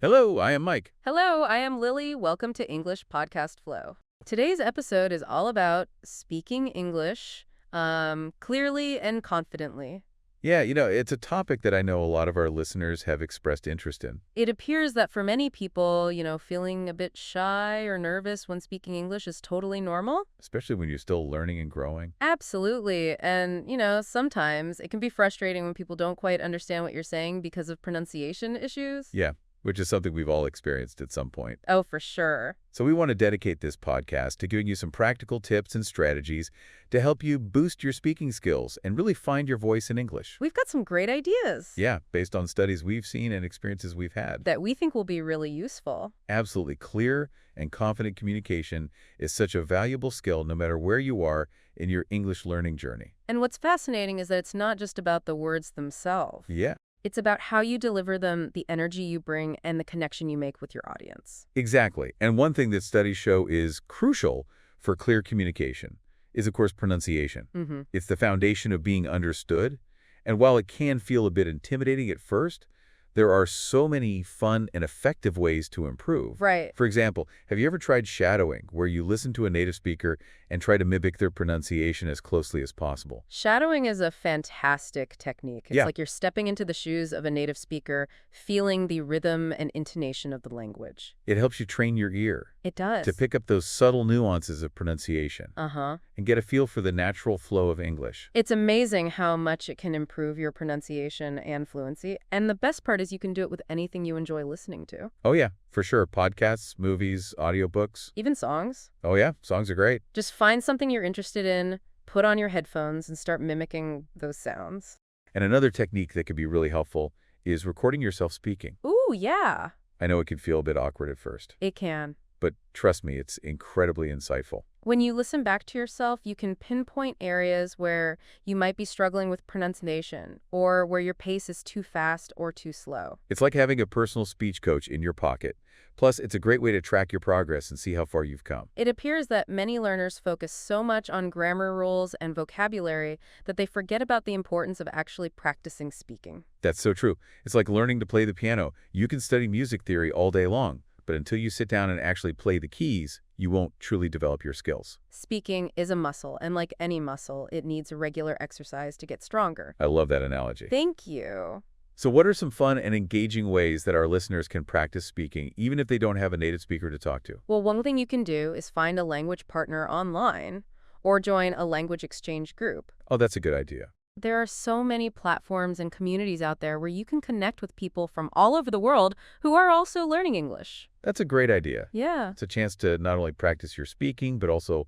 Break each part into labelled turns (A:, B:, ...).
A: Hello, I am Mike.
B: Hello, I am Lily. Welcome to English Podcast Flow. Today's episode is all about speaking English clearly and confidently.
A: Yeah, it's a topic that I know a lot of our listeners have expressed interest in.
B: It appears that for many people, feeling a bit shy or nervous when speaking English is totally normal.
A: Especially when you're still learning and growing.
B: Absolutely. And, sometimes it can be frustrating when people don't quite understand what you're saying because of pronunciation issues.
A: Yeah, which is something we've all experienced at some point.
B: Oh, for sure.
A: So we want to dedicate this podcast to giving you some practical tips and strategies to help you boost your speaking skills and really find your voice in English.
B: We've got some great ideas
A: Yeah, based on studies we've seen and experiences we've had.
B: that we think will be really useful.
A: Absolutely clear and confident communication is such a valuable skill no matter where you are in your English learning journey.
B: And what's fascinating is that it's not just about the words themselves.
A: Yeah.
B: It's about how you deliver them, the energy you bring, and the connection you make with your audience.
A: Exactly. And one thing that studies show is crucial for clear communication is, of course, pronunciation. It's the foundation of being understood. And while it can feel a bit intimidating at first, there are so many fun and effective ways to improve.
B: Right.
A: For example, have you ever tried shadowing, where you listen to a native speaker and try to mimic their pronunciation as closely as possible?
B: Shadowing is a fantastic technique. It's
A: Yeah.
B: like you're stepping into the shoes of a native speaker, feeling the rhythm and intonation of the language.
A: It helps you train your ear
B: It does.
A: to pick up those subtle nuances of pronunciation
B: Uh-huh.
A: and get a feel for the natural flow of English.
B: It's amazing how much it can improve your pronunciation and fluency. And the best part is you can do it with anything you enjoy listening to.
A: Oh, yeah, for sure. Podcasts, movies, audiobooks.
B: Even songs.
A: Oh, yeah, songs are great.
B: Just find something you're interested in, put on your headphones, and start mimicking those sounds.
A: And another technique that could be really helpful is recording yourself speaking.
B: Ooh, yeah,
A: I know it can feel a bit awkward at first,
B: it can.
A: but trust me, it's incredibly insightful.
B: When you listen back to yourself, you can pinpoint areas where you might be struggling with pronunciation or where your pace is too fast or too slow.
A: It's like having a personal speech coach in your pocket. Plus, it's a great way to track your progress and see how far you've come.
B: It appears that many learners focus so much on grammar rules and vocabulary that they forget about the importance of actually practicing speaking.
A: That's so true. It's like learning to play the piano. You can study music theory all day long, but until you sit down and actually play the keys, you won't truly develop your skills.
B: Speaking is a muscle, and like any muscle, it needs regular exercise to get stronger.
A: I love that analogy.
B: Thank you.
A: So what are some fun and engaging ways that our listeners can practice speaking, even if they don't have a native speaker to talk to?
B: Well, one thing you can do is find a language partner online or join a language exchange group.
A: Oh, that's a good idea.
B: There are so many platforms and communities out there where you can connect with people from all over the world who are also learning English.
A: That's a great idea.
B: Yeah.
A: It's a chance to not only practice your speaking, but also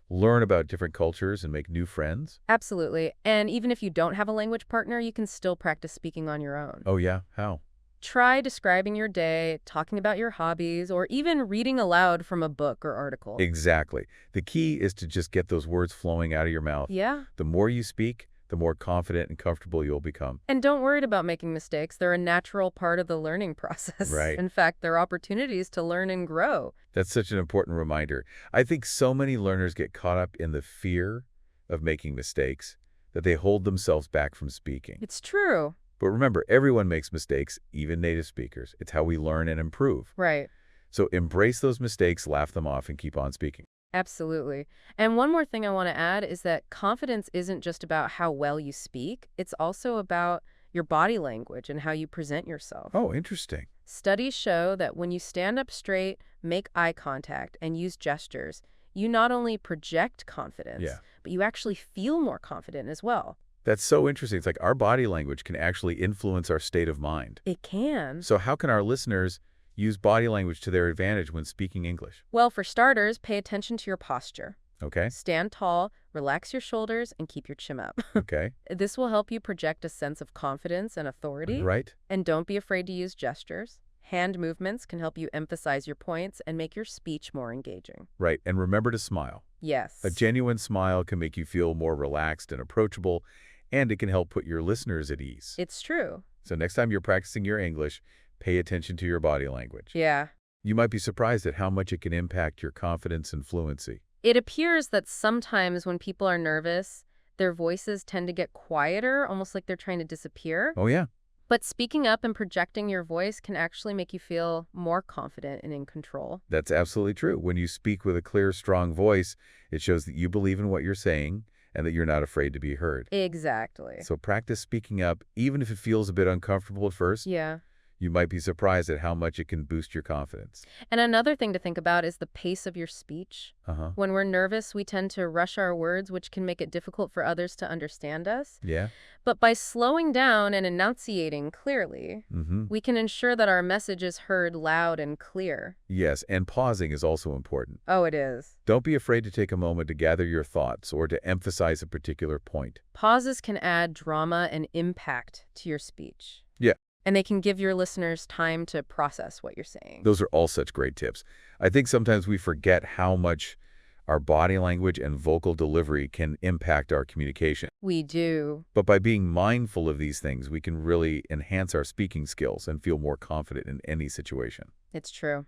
A: learn about different cultures and make new friends.
B: Absolutely. And even if you don't have a language partner, you can still practice speaking on your own.
A: Oh, yeah? How?
B: Try describing your day, talking about your hobbies, or even reading aloud from a book or article.
A: Exactly. The key is to just get those words flowing out of your mouth.
B: Yeah.
A: The more you speak, the more confident and comfortable you'll become.
B: And don't worry about making mistakes. They're a natural part of the learning process.
A: Right.
B: In fact, they're opportunities to learn and grow.
A: That's such an important reminder. I think so many learners get caught up in the fear of making mistakes that they hold themselves back from speaking.
B: It's true.
A: But remember, everyone makes mistakes, even native speakers. It's how we learn and improve.
B: Right.
A: So embrace those mistakes, laugh them off, and keep on speaking.
B: Absolutely. And one more thing I want to add is that confidence isn't just about how well you speak. It's also about your body language and how you present yourself.
A: Oh, interesting.
B: Studies show that when you stand up straight, make eye contact, and use gestures, you not only project confidence,
A: Yeah.
B: but you actually feel more confident as well.
A: That's so interesting. It's like our body language can actually influence our state of mind.
B: It can.
A: So how can our listeners use body language to their advantage when speaking English?
B: Well, for starters, pay attention to your posture.
A: Okay?
B: Stand tall, relax your shoulders, and keep your chin up.
A: Okay.
B: This will help you project a sense of confidence and authority.
A: Right?
B: And don't be afraid to use gestures. Hand movements can help you emphasize your points and make your speech more engaging.
A: Right. And remember to smile.
B: Yes.
A: A genuine smile can make you feel more relaxed and approachable, and it can help put your listeners at ease.
B: It's true.
A: So next time you're practicing your English, pay attention to your body language.
B: Yeah.
A: You might be surprised at how much it can impact your confidence and fluency.
B: It appears that sometimes when people are nervous, their voices tend to get quieter, almost like they're trying to disappear.
A: Oh, yeah.
B: But speaking up and projecting your voice can actually make you feel more confident and in control.
A: That's absolutely true. When you speak with a clear, strong voice, it shows that you believe in what you're saying and that you're not afraid to be heard.
B: Exactly.
A: So practice speaking up, even if it feels a bit uncomfortable at first.
B: Yeah.
A: You might be surprised at how much it can boost your confidence.
B: And another thing to think about is the pace of your speech.
A: Uh-huh.
B: When we're nervous, we tend to rush our words, which can make it difficult for others to understand us.
A: Yeah?
B: But by slowing down and enunciating clearly,
A: Mm-hmm.
B: we can ensure that our message is heard loud and clear.
A: Yes, and pausing is also important.
B: Oh, it is.
A: Don't be afraid to take a moment to gather your thoughts or to emphasize a particular point.
B: Pauses can add drama and impact to your speech.
A: Yeah.
B: And they can give your listeners time to process what you're saying.
A: Those are all such great tips. I think sometimes we forget how much our body language and vocal delivery can impact our communication.
B: We do.
A: But by being mindful of these things, we can really enhance our speaking skills and feel more confident in any situation.
B: It's true.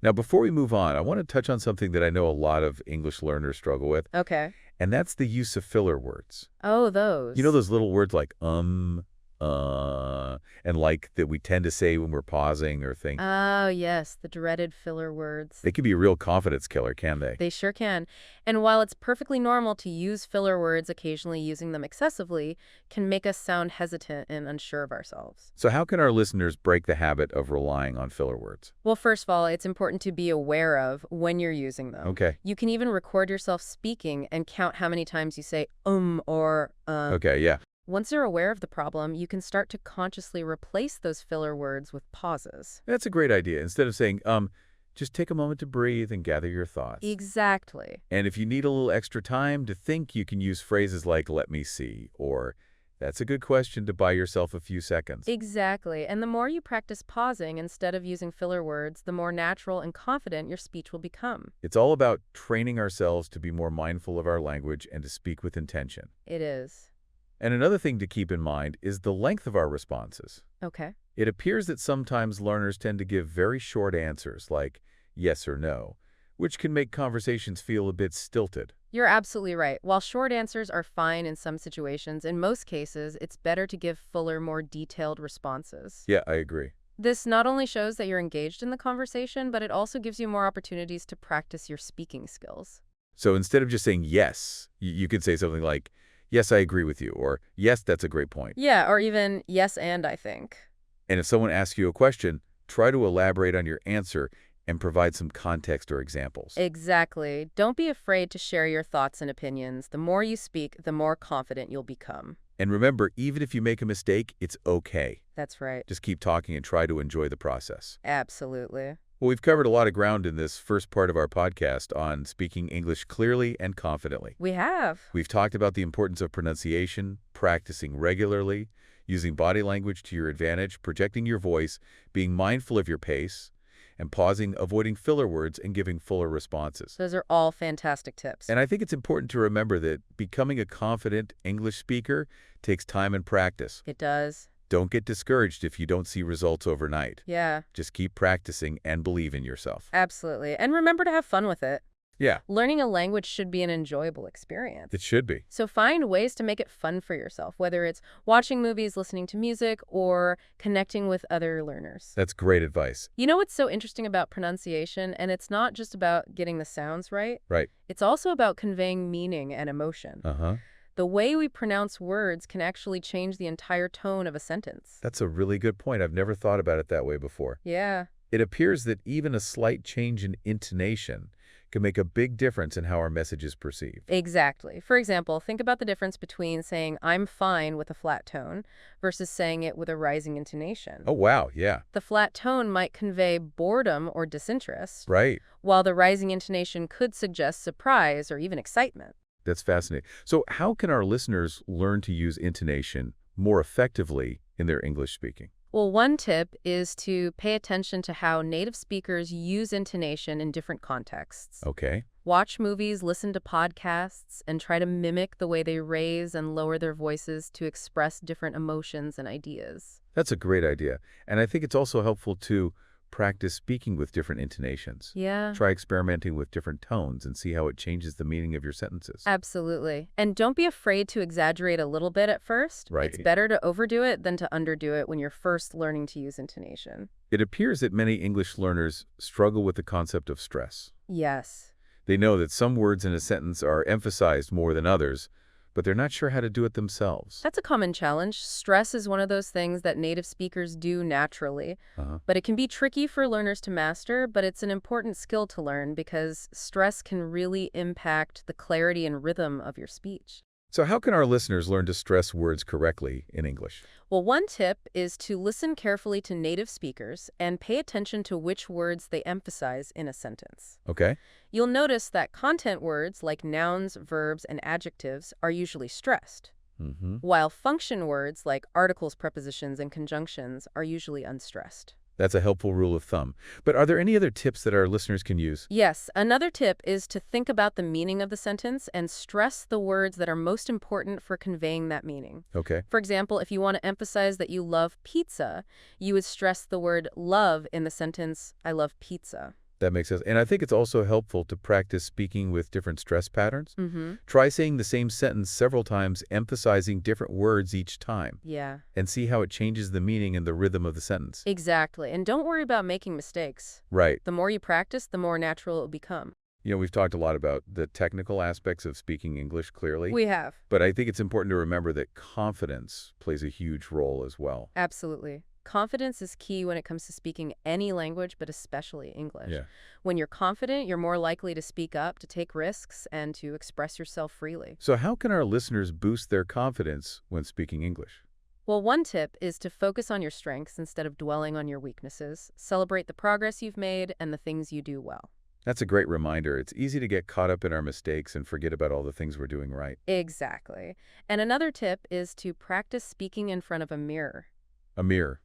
A: Now, before we move on, I want to touch on something that I know a lot of English learners struggle with,
B: Okay.
A: and that's the use of filler words.
B: Oh, those.
A: You know those little words like and like that we tend to say when we're pausing or think.
B: Oh, yes, the dreaded filler words.
A: They can be a real confidence killer, can they?
B: They sure can. And while it's perfectly normal to use filler words, occasionally using them excessively can make us sound hesitant and unsure of ourselves.
A: So how can our listeners break the habit of relying on filler words?
B: Well, first of all, it's important to be aware of when you're using them.
A: Okay.
B: You can even record yourself speaking and count how many times you say or
A: Okay, yeah.
B: Once you're aware of the problem, you can start to consciously replace those filler words with pauses.
A: That's a great idea. Instead of saying, just take a moment to breathe and gather your thoughts.
B: Exactly.
A: And if you need a little extra time to think, you can use phrases like, let me see, or that's a good question to buy yourself a few seconds.
B: Exactly. And the more you practice pausing instead of using filler words, the more natural and confident your speech will become.
A: It's all about training ourselves to be more mindful of our language and to speak with intention.
B: It is.
A: And another thing to keep in mind is the length of our responses.
B: Okay.
A: It appears that sometimes learners tend to give very short answers like yes or no, which can make conversations feel a bit stilted.
B: You're absolutely right. While short answers are fine in some situations, in most cases, it's better to give fuller, more detailed responses.
A: Yeah, I agree.
B: This not only shows that you're engaged in the conversation, but it also gives you more opportunities to practice your speaking skills.
A: So instead of just saying yes, you could say something like, yes, I agree with you, or yes, that's a great point.
B: Yeah, or even yes and I think.
A: And if someone asks you a question, try to elaborate on your answer and provide some context or examples.
B: Exactly. Don't be afraid to share your thoughts and opinions. The more you speak, the more confident you'll become.
A: And remember, even if you make a mistake, it's okay.
B: That's right.
A: Just keep talking and try to enjoy the process.
B: Absolutely.
A: Well, we've covered a lot of ground in this first part of our podcast on speaking English clearly and confidently.
B: We have.
A: We've talked about the importance of pronunciation, practicing regularly, using body language to your advantage, projecting your voice, being mindful of your pace, and pausing, avoiding filler words, and giving fuller responses.
B: Those are all fantastic tips.
A: And I think it's important to remember that becoming a confident English speaker takes time and practice.
B: It does.
A: Don't get discouraged if you don't see results overnight.
B: Yeah,
A: Just keep practicing and believe in yourself.
B: absolutely. And remember to have fun with it.
A: Yeah,
B: Learning a language should be an enjoyable experience.
A: it should be.
B: So find ways to make it fun for yourself, whether it's watching movies, listening to music, or connecting with other learners.
A: That's great advice.
B: You know what's so interesting about pronunciation? And it's not just about getting the sounds right.
A: Right.
B: It's also about conveying meaning and emotion.
A: Uh-huh.
B: The way we pronounce words can actually change the entire tone of a sentence.
A: That's a really good point. I've never thought about it that way before.
B: Yeah.
A: It appears that even a slight change in intonation can make a big difference in how our message is perceived.
B: Exactly. For example, think about the difference between saying I'm fine with a flat tone versus saying it with a rising intonation.
A: Oh, wow. Yeah.
B: The flat tone might convey boredom or disinterest,
A: Right.
B: while the rising intonation could suggest surprise or even excitement.
A: That's fascinating. So how can our listeners learn to use intonation more effectively in their English speaking?
B: Well, one tip is to pay attention to how native speakers use intonation in different contexts.
A: Okay.
B: Watch movies, listen to podcasts, and try to mimic the way they raise and lower their voices to express different emotions and ideas.
A: That's a great idea. And I think it's also helpful to practice speaking with different intonations.
B: Yeah.
A: Try experimenting with different tones and see how it changes the meaning of your sentences.
B: Absolutely. And don't be afraid to exaggerate a little bit at first. It's
A: Right.
B: better to overdo it than to underdo it when you're first learning to use intonation.
A: It appears that many English learners struggle with the concept of stress.
B: Yes.
A: They know that some words in a sentence are emphasized more than others, but they're not sure how to do it themselves.
B: That's a common challenge. Stress is one of those things that native speakers do naturally,
A: Uh-huh.
B: but it can be tricky for learners to master, but it's an important skill to learn because stress can really impact the clarity and rhythm of your speech.
A: So how can our listeners learn to stress words correctly in English?
B: Well, one tip is to listen carefully to native speakers and pay attention to which words they emphasize in a sentence.
A: Okay?
B: You'll notice that content words like nouns, verbs, and adjectives are usually stressed,
A: Mm-hmm.
B: while function words like articles, prepositions, and conjunctions are usually unstressed.
A: That's a helpful rule of thumb. But are there any other tips that our listeners can use?
B: Yes, another tip is to think about the meaning of the sentence and stress the words that are most important for conveying that meaning.
A: Okay.
B: For example, if you want to emphasize that you love pizza, you would stress the word love in the sentence, I love pizza.
A: That makes sense. And I think it's also helpful to practice speaking with different stress patterns.
B: Mm-hmm.
A: Try saying the same sentence several times, emphasizing different words each time,
B: Yeah,
A: and see how it changes the meaning and the rhythm of the sentence.
B: exactly. And don't worry about making mistakes.
A: Right.
B: The more you practice, the more natural it will become.
A: We've talked a lot about the technical aspects of speaking English clearly,
B: We have.
A: but I think it's important to remember that confidence plays a huge role as well.
B: Absolutely. Confidence is key when it comes to speaking any language, but especially English.
A: Yeah.
B: When you're confident, you're more likely to speak up, to take risks, and to express yourself freely.
A: So how can our listeners boost their confidence when speaking English?
B: Well, one tip is to focus on your strengths instead of dwelling on your weaknesses. Celebrate the progress you've made and the things you do well.
A: That's a great reminder. It's easy to get caught up in our mistakes and forget about all the things we're doing right.
B: Exactly. And another tip is to practice speaking in front of a mirror.
A: A mirror.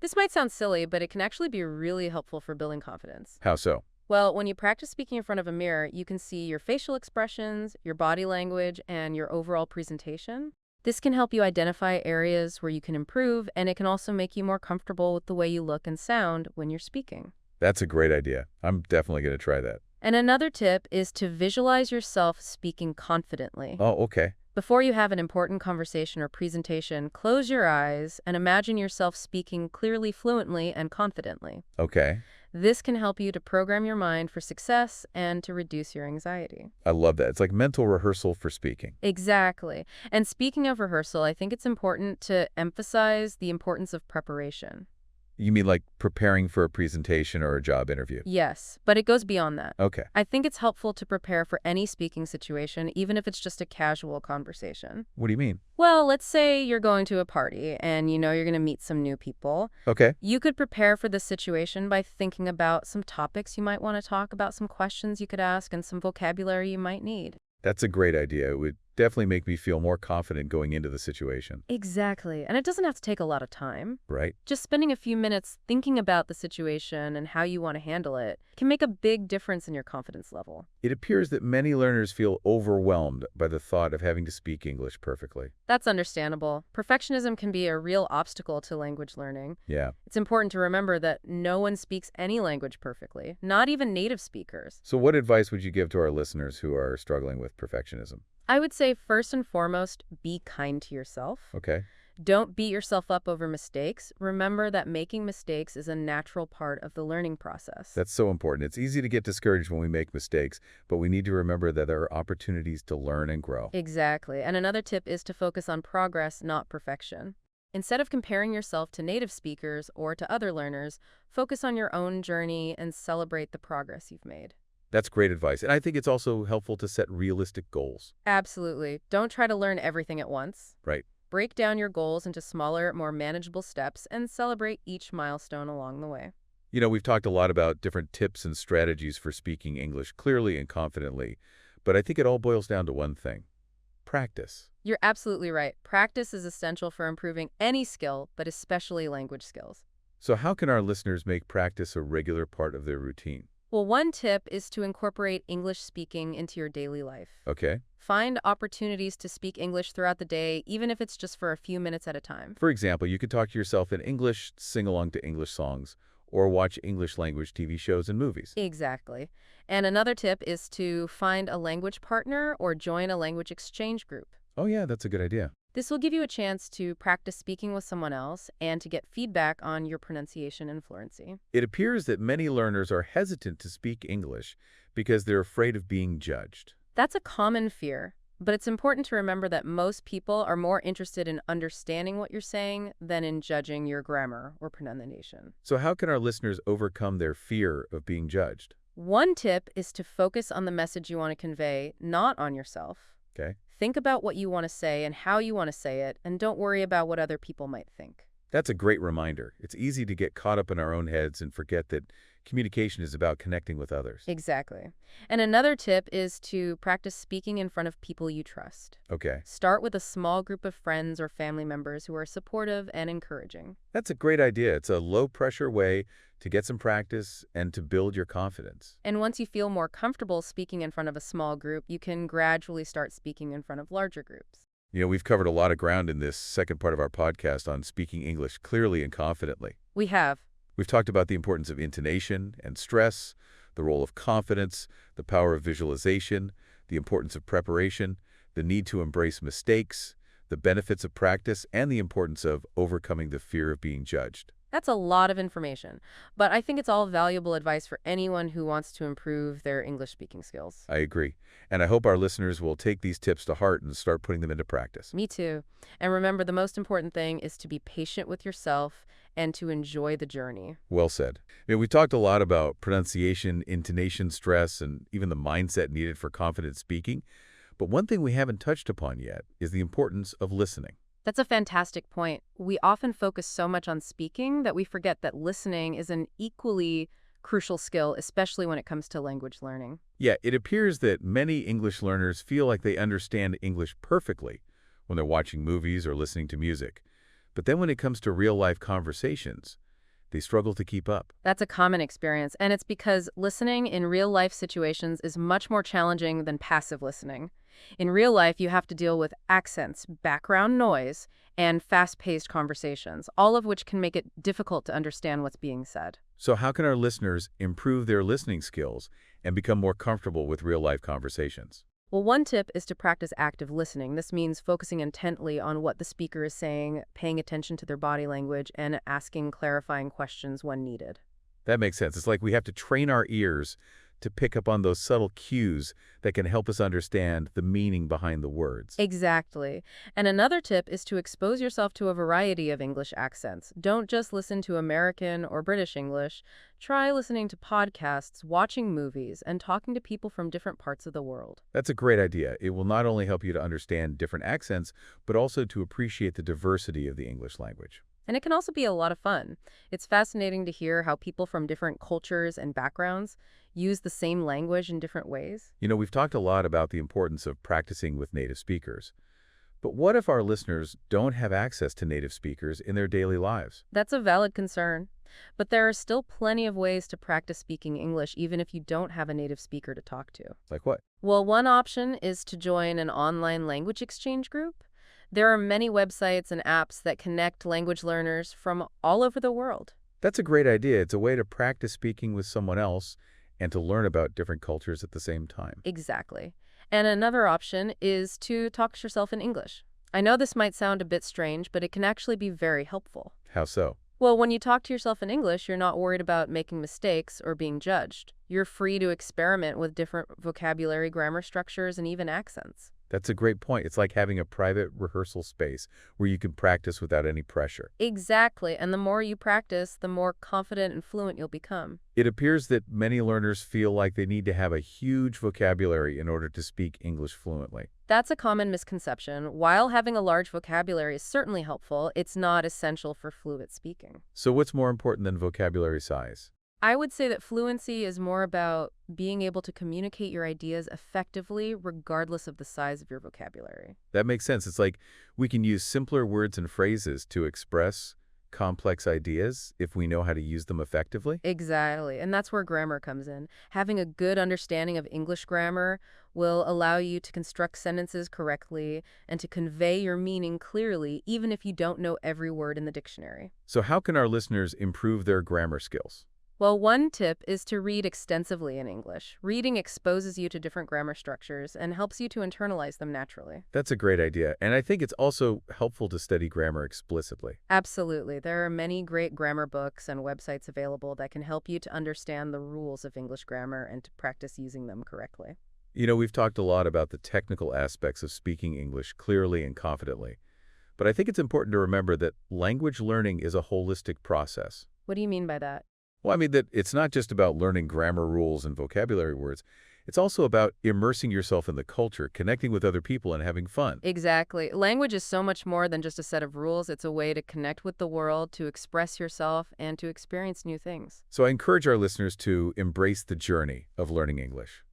B: This might sound silly, but it can actually be really helpful for building confidence.
A: How so?
B: Well, when you practice speaking in front of a mirror, you can see your facial expressions, your body language, and your overall presentation. This can help you identify areas where you can improve, and it can also make you more comfortable with the way you look and sound when you're speaking.
A: That's a great idea. I'm definitely going to try that.
B: And another tip is to visualize yourself speaking confidently.
A: Oh, okay.
B: Before you have an important conversation or presentation, close your eyes and imagine yourself speaking clearly, fluently, and confidently.
A: Okay.
B: This can help you to program your mind for success and to reduce your anxiety.
A: I love that. It's like mental rehearsal for speaking.
B: Exactly. And speaking of rehearsal, I think it's important to emphasize the importance of preparation.
A: You mean like preparing for a presentation or a job interview?
B: Yes, but it goes beyond that.
A: Okay.
B: I think it's helpful to prepare for any speaking situation, even if it's just a casual conversation.
A: What do you mean?
B: Well, let's say you're going to a party and you know you're going to meet some new people.
A: Okay.
B: You could prepare for this situation by thinking about some topics you might want to talk about, some questions you could ask, and some vocabulary you might need.
A: That's a great idea. It would definitely make me feel more confident going into the situation.
B: Exactly. And it doesn't have to take a lot of time.
A: Right?
B: Just spending a few minutes thinking about the situation and how you want to handle it can make a big difference in your confidence level.
A: It appears that many learners feel overwhelmed by the thought of having to speak English perfectly.
B: That's understandable. Perfectionism can be a real obstacle to language learning.
A: Yeah.
B: It's important to remember that no one speaks any language perfectly, not even native speakers.
A: So what advice would you give to our listeners who are struggling with perfectionism?
B: I would say first and foremost, be kind to yourself.
A: Okay.
B: Don't beat yourself up over mistakes. Remember that making mistakes is a natural part of the learning process.
A: That's so important. It's easy to get discouraged when we make mistakes, but we need to remember that there are opportunities to learn and grow.
B: Exactly. And another tip is to focus on progress, not perfection. Instead of comparing yourself to native speakers or to other learners, focus on your own journey and celebrate the progress you've made.
A: That's great advice. And I think it's also helpful to set realistic goals.
B: Absolutely. Don't try to learn everything at once.
A: Right.
B: Break down your goals into smaller, more manageable steps and celebrate each milestone along the way.
A: We've talked a lot about different tips and strategies for speaking English clearly and confidently, but I think it all boils down to one thing: practice.
B: You're absolutely right. Practice is essential for improving any skill, but especially language skills.
A: So how can our listeners make practice a regular part of their routine?
B: Well, one tip is to incorporate English speaking into your daily life.
A: Okay.
B: Find opportunities to speak English throughout the day, even if it's just for a few minutes at a time.
A: For example, you could talk to yourself in English, sing along to English songs, or watch English language TV shows and movies.
B: Exactly. And another tip is to find a language partner or join a language exchange group.
A: Oh yeah, that's a good idea.
B: This will give you a chance to practice speaking with someone else and to get feedback on your pronunciation and fluency.
A: It appears that many learners are hesitant to speak English because they're afraid of being judged.
B: That's a common fear, but it's important to remember that most people are more interested in understanding what you're saying than in judging your grammar or pronunciation.
A: So how can our listeners overcome their fear of being judged?
B: One tip is to focus on the message you want to convey, not on yourself.
A: Okay.
B: Think about what you want to say and how you want to say it, and don't worry about what other people might think.
A: That's a great reminder. It's easy to get caught up in our own heads and forget that communication is about connecting with others.
B: Exactly. And another tip is to practice speaking in front of people you trust.
A: Okay.
B: Start with a small group of friends or family members who are supportive and encouraging.
A: That's a great idea. It's a low-pressure way to get some practice and to build your confidence.
B: And once you feel more comfortable speaking in front of a small group, you can gradually start speaking in front of larger groups.
A: We've covered a lot of ground in this second part of our podcast on speaking English clearly and confidently.
B: We have.
A: We've talked about the importance of intonation and stress, the role of confidence, the power of visualization, the importance of preparation, the need to embrace mistakes, the benefits of practice, and the importance of overcoming the fear of being judged.
B: That's a lot of information, but I think it's all valuable advice for anyone who wants to improve their English speaking skills.
A: I agree. And I hope our listeners will take these tips to heart and start putting them into practice.
B: Me too. And remember, the most important thing is to be patient with yourself and to enjoy the journey.
A: Well said. We talked a lot about pronunciation, intonation, stress, and even the mindset needed for confident speaking. But one thing we haven't touched upon yet is the importance of listening.
B: That's a fantastic point. We often focus so much on speaking that we forget that listening is an equally crucial skill, especially when it comes to language learning.
A: Yeah, it appears that many English learners feel like they understand English perfectly when they're watching movies or listening to music. But then when it comes to real-life conversations, they struggle to keep up.
B: That's a common experience, and it's because listening in real-life situations is much more challenging than passive listening. In real life, you have to deal with accents, background noise, and fast-paced conversations, all of which can make it difficult to understand what's being said.
A: So how can our listeners improve their listening skills and become more comfortable with real-life conversations?
B: Well, one tip is to practice active listening. This means focusing intently on what the speaker is saying, paying attention to their body language, and asking clarifying questions when needed.
A: That makes sense. It's like we have to train our ears to pick up on those subtle cues that can help us understand the meaning behind the words.
B: Exactly. And another tip is to expose yourself to a variety of English accents. Don't just listen to American or British English. Try listening to podcasts, watching movies, and talking to people from different parts of the world.
A: That's a great idea. It will not only help you to understand different accents, but also to appreciate the diversity of the English language.
B: And it can also be a lot of fun. It's fascinating to hear how people from different cultures and backgrounds use the same language in different ways.
A: We've talked a lot about the importance of practicing with native speakers. But what if our listeners don't have access to native speakers in their daily lives?
B: That's a valid concern. But there are still plenty of ways to practice speaking English even if you don't have a native speaker to talk to.
A: Like what?
B: Well, one option is to join an online language exchange group. There are many websites and apps that connect language learners from all over the world.
A: That's a great idea. It's a way to practice speaking with someone else and to learn about different cultures at the same time.
B: Exactly. And another option is to talk to yourself in English. I know this might sound a bit strange, but it can actually be very helpful.
A: How so?
B: Well, when you talk to yourself in English, you're not worried about making mistakes or being judged. You're free to experiment with different vocabulary, grammar structures, and even accents.
A: That's a great point. It's like having a private rehearsal space where you can practice without any pressure.
B: Exactly. And the more you practice, the more confident and fluent you'll become.
A: It appears that many learners feel like they need to have a huge vocabulary in order to speak English fluently.
B: That's a common misconception. While having a large vocabulary is certainly helpful, it's not essential for fluent speaking.
A: So what's more important than vocabulary size?
B: I would say that fluency is more about being able to communicate your ideas effectively regardless of the size of your vocabulary.
A: That makes sense. It's like we can use simpler words and phrases to express complex ideas if we know how to use them effectively.
B: Exactly. And that's where grammar comes in. Having a good understanding of English grammar will allow you to construct sentences correctly and to convey your meaning clearly, even if you don't know every word in the dictionary.
A: So how can our listeners improve their grammar skills?
B: Well, one tip is to read extensively in English. Reading exposes you to different grammar structures and helps you to internalize them naturally.
A: That's a great idea, and I think it's also helpful to study grammar explicitly.
B: Absolutely. There are many great grammar books and websites available that can help you to understand the rules of English grammar and to practice using them correctly.
A: You know, we've talked a lot about the technical aspects of speaking English clearly and confidently, but I think it's important to remember that language learning is a holistic process.
B: What do you mean by that?
A: Well, I mean that it's not just about learning grammar rules and vocabulary words. It's also about immersing yourself in the culture, connecting with other people, and having fun.
B: Exactly. Language is so much more than just a set of rules. It's a way to connect with the world, to express yourself, and to experience new things.
A: So I encourage our listeners to embrace the journey of learning English.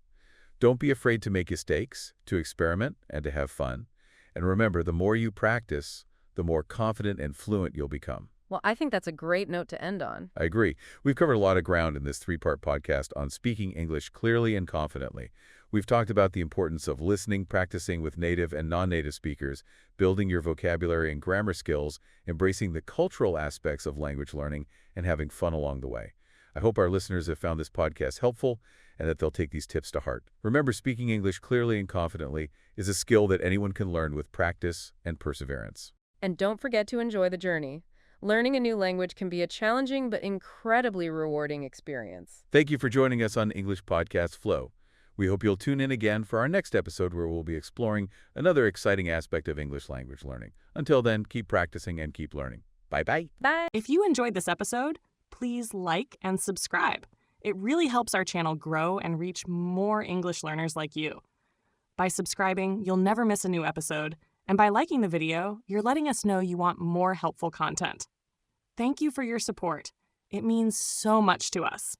A: Don't be afraid to make mistakes, to experiment, and to have fun. And remember, the more you practice, the more confident and fluent you'll become.
B: Well, I think that's a great note to end on.
A: I agree. We've covered a lot of ground in this three-part podcast on speaking English clearly and confidently. We've talked about the importance of listening, practicing with native and non-native speakers, building your vocabulary and grammar skills, embracing the cultural aspects of language learning, and having fun along the way. I hope our listeners have found this podcast helpful and that they'll take these tips to heart. Remember, speaking English clearly and confidently is a skill that anyone can learn with practice and perseverance.
B: And don't forget to enjoy the journey. Learning a new language can be a challenging but incredibly rewarding experience.
A: Thank you for joining us on English Podcast Flow. We hope you'll tune in again for our next episode where we'll be exploring another exciting aspect of English language learning. Until then, keep practicing and keep learning. Bye-bye.
B: Bye.
C: If you enjoyed this episode, please like and subscribe. It really helps our channel grow and reach more English learners like you. By subscribing, you'll never miss a new episode, and by liking the video, you're letting us know you want more helpful content. Thank you for your support. It means so much to us.